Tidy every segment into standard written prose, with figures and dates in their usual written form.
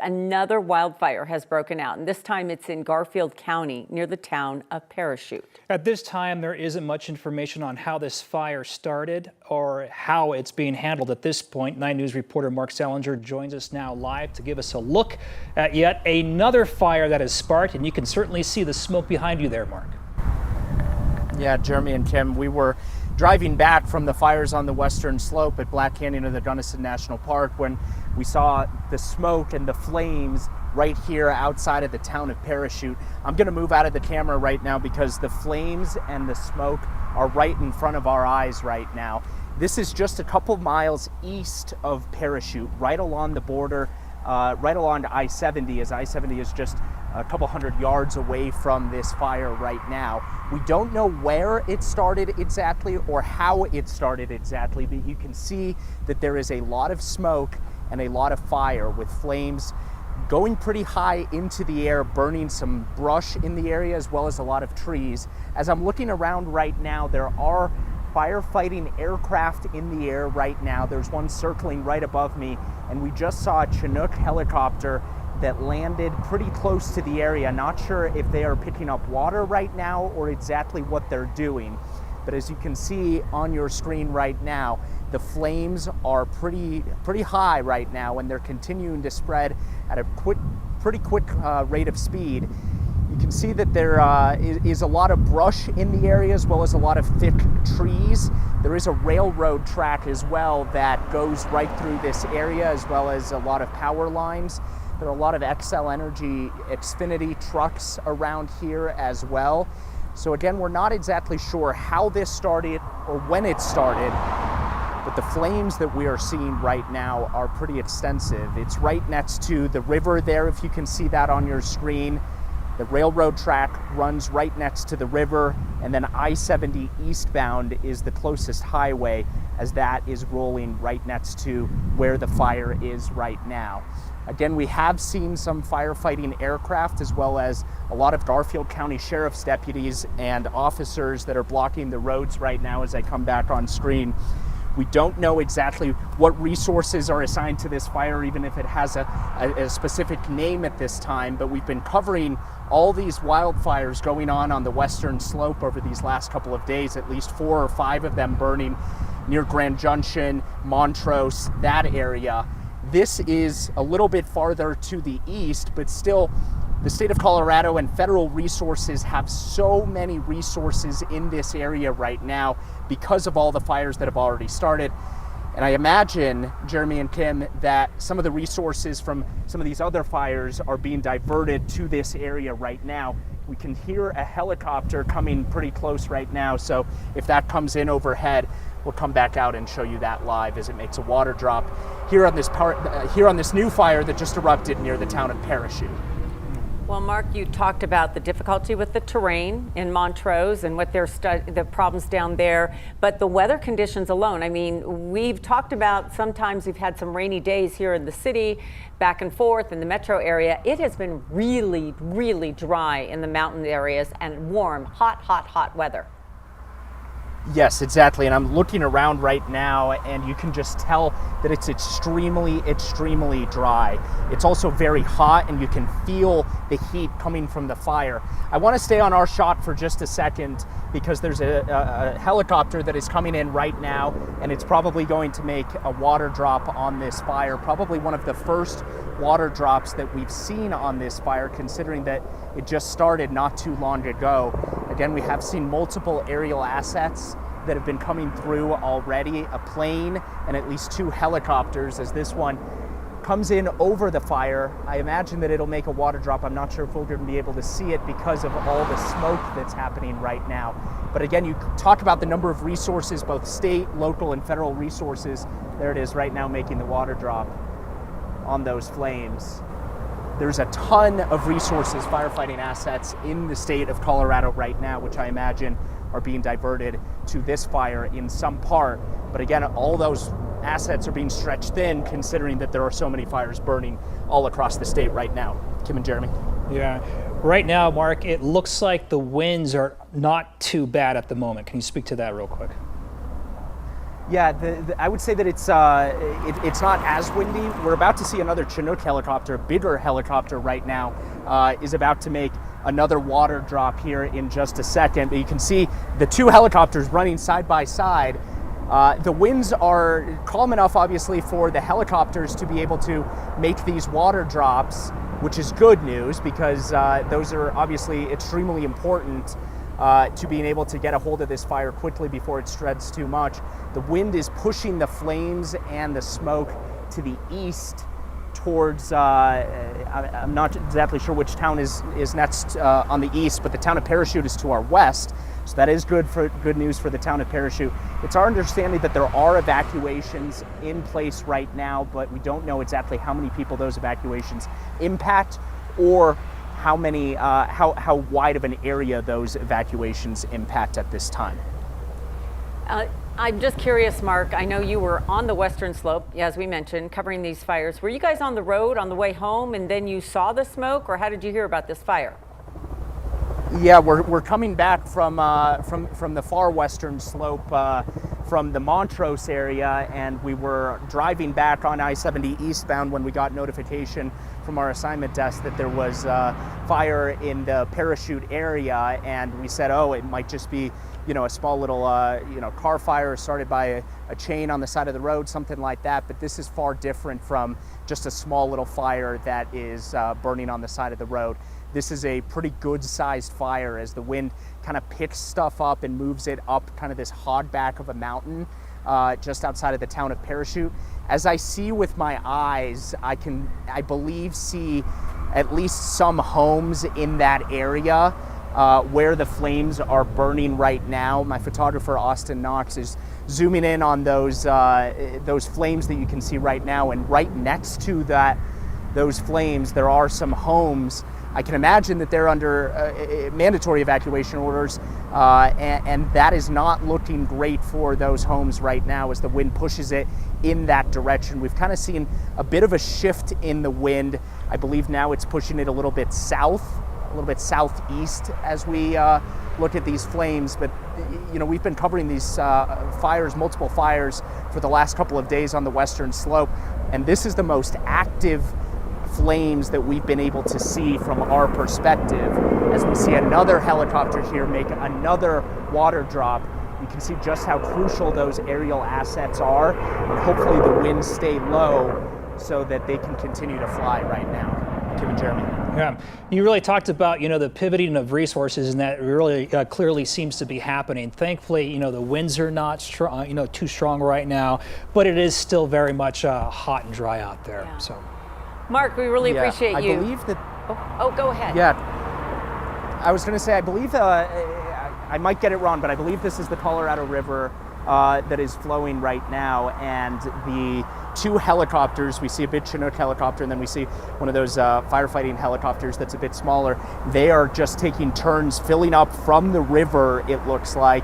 Another wildfire has broken out, and this time it's in Garfield County near the town of Parachute. At this time, there isn't much information on how this fire started or how it's being handled at this point. 9 News reporter Marc Sallinger joins us now live to give us a look at yet another fire that has sparked, and you can certainly see the smoke behind you there, Marc. Yeah, Jeremy and Kim, we were driving back from the fires on the western slope at Black Canyon of the Gunnison National Park when we saw the smoke and the flames right here outside of the town of Parachute. I'm going to move out of the camera right now because the flames and the smoke are right in front of our eyes right now. This is just a couple miles east of Parachute, right along the border, right along I-70, as I-70 is just a couple hundred yards away from this fire right now. We don't know where it started exactly or how it started exactly, but you can see that there is a lot of smoke and a lot of fire with flames going pretty high into the air, burning some brush in the area as well as a lot of trees. As I'm looking around right now, there are firefighting aircraft in the air right now. There's one circling right above me, and we just saw a Chinook helicopter that landed pretty close to the area. Not sure if they are picking up water right now or exactly what they're doing. But as you can see on your screen right now, the flames are pretty high right now, and they're continuing to spread at a pretty quick rate of speed. You can see that there is a lot of brush in the area as well as a lot of thick trees. There is a railroad track as well that goes right through this area, as well as a lot of power lines. There are a lot of XL Energy Xfinity trucks around here as well. So again, we're not exactly sure how this started or when it started, but the flames that we are seeing right now are pretty extensive. It's right next to the river there, if you can see that on your screen. The railroad track runs right next to the river, and then I-70 eastbound is the closest highway, as that is rolling right next to where the fire is right now. Again, we have seen some firefighting aircraft as well as a lot of Garfield County Sheriff's deputies and officers that are blocking the roads right now as I come back on screen. We don't know exactly what resources are assigned to this fire, even if it has a specific name at this time, but we've been covering all these wildfires going on the western slope over these last couple of days, at least 4 or 5 of them burning near Grand Junction, Montrose, that area. This is a little bit farther to the east, but still the state of Colorado and federal resources have so many resources in this area right now because of all the fires that have already started. And I imagine, Jeremy and Kim, that some of the resources from some of these other fires are being diverted to this area right now. We can hear a helicopter coming pretty close right now, so if that comes in overhead, we'll come back out and show you that live as it makes a water drop here on this new fire that just erupted near the town of Parachute. Well, Marc, you talked about the difficulty with the terrain in Montrose and what the problems down there, but the weather conditions alone. I mean, we've talked about sometimes we've had some rainy days here in the city, back and forth in the metro area. It has been really, really dry in the mountain areas and warm, hot weather. Yes, exactly. And I'm looking around right now, and you can just tell that it's extremely dry. It's also very hot, and you can feel the heat coming from the fire. I want to stay on our shot for just a second because there's a helicopter that is coming in right now, and it's probably going to make a water drop on this fire. Probably one of the first water drops that we've seen on this fire, considering that it just started not too long ago. Again, we have seen multiple aerial assets that have been coming through already, a plane and at least 2 helicopters as this one comes in over the fire. I imagine that it'll make a water drop. I'm not sure if we're going to be able to see it because of all the smoke that's happening right now. But again, you talk about the number of resources, both state, local, and federal resources. There it is right now making the water drop on those flames. There's a ton of resources, firefighting assets in the state of Colorado right now, which I imagine are being diverted to this fire in some part. But again, all those assets are being stretched thin considering that there are so many fires burning all across the state right now. Kim and Jeremy. Yeah, right now, Marc, it looks like the winds are not too bad at the moment. Can you speak to that real quick? Yeah, I would say that it's not as windy. We're about to see another Chinook helicopter, a bigger helicopter right now, is about to make another water drop here in just a second. But you can see the two helicopters running side by side. The winds are calm enough, obviously, for the helicopters to be able to make these water drops, which is good news because those are obviously extremely important to being able to get a hold of this fire quickly before it spreads too much. The wind is pushing the flames and the smoke to the east towards, I'm not exactly sure which town is next on the east, but the town of Parachute is to our west. So that is good news for the town of Parachute. It's our understanding that there are evacuations in place right now, but we don't know exactly how many people those evacuations impact or how many, how wide of an area those evacuations impact at this time. I'm just curious, Mark, I know you were on the western slope, as we mentioned, covering these fires. Were you guys on the road on the way home and then you saw the smoke, or how did you hear about this fire? Yeah, we're coming back from the far western slope, from the Montrose area, and we were driving back on I-70 eastbound when we got notification from our assignment desk that there was fire in the Parachute area, and we said, oh, it might just be, a small little, car fire started by a chain on the side of the road, something like that. But this is far different from just a small little fire that is burning on the side of the road. This is a pretty good sized fire as the wind kind of picks stuff up and moves it up kind of this hog back of a mountain just outside of the town of Parachute. As I see with my eyes, I believe see at least some homes in that area where the flames are burning right now. My photographer, Austin Knox, is zooming in on those flames that you can see right now, and right next to those flames, there are some homes. I can imagine that they're under mandatory evacuation orders, and that is not looking great for those homes right now as the wind pushes it in that direction. We've kind of seen a bit of a shift in the wind. I believe now it's pushing it a little bit south, a little bit southeast as we look at these flames. But we've been covering these fires, multiple fires, for the last couple of days on the western slope, and this is the most active flames that we've been able to see from our perspective. As we see another helicopter here make another water drop, you can see just how crucial those aerial assets are, and hopefully the winds stay low so that they can continue to fly right now. Kim and Jeremy. Yeah, you really talked about, the pivoting of resources, and that really clearly seems to be happening. Thankfully, the winds are not strong, too strong right now, but it is still very much hot and dry out there. Yeah. So, Mark, we really appreciate you. I believe that. Oh, go ahead. Yeah, I was going to say, I believe I might get it wrong, but I believe this is the Colorado River that is flowing right now, and the two helicopters, we see a big Chinook helicopter, and then we see one of those firefighting helicopters that's a bit smaller. They are just taking turns filling up from the river, it looks like,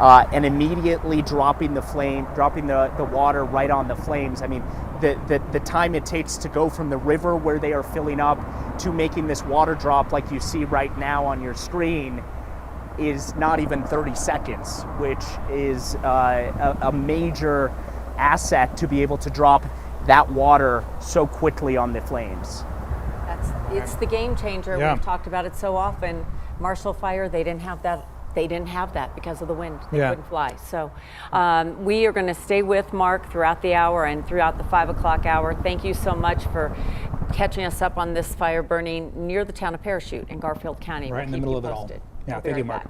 and immediately dropping the water right on the flames. I mean, the time it takes to go from the river where they are filling up to making this water drop like you see right now on your screen is not even 30 seconds, which is a major asset to be able to drop that water so quickly on the flames. It's the game changer. Yeah. We've talked about it so often. Marshall Fire, they didn't have that. They didn't have that because of the wind. They couldn't fly. So we are going to stay with Mark throughout the hour and throughout the 5 o'clock hour. Thank you so much for catching us up on this fire burning near the town of Parachute in Garfield County. right in the middle of it all. Yeah, thank you, Mark.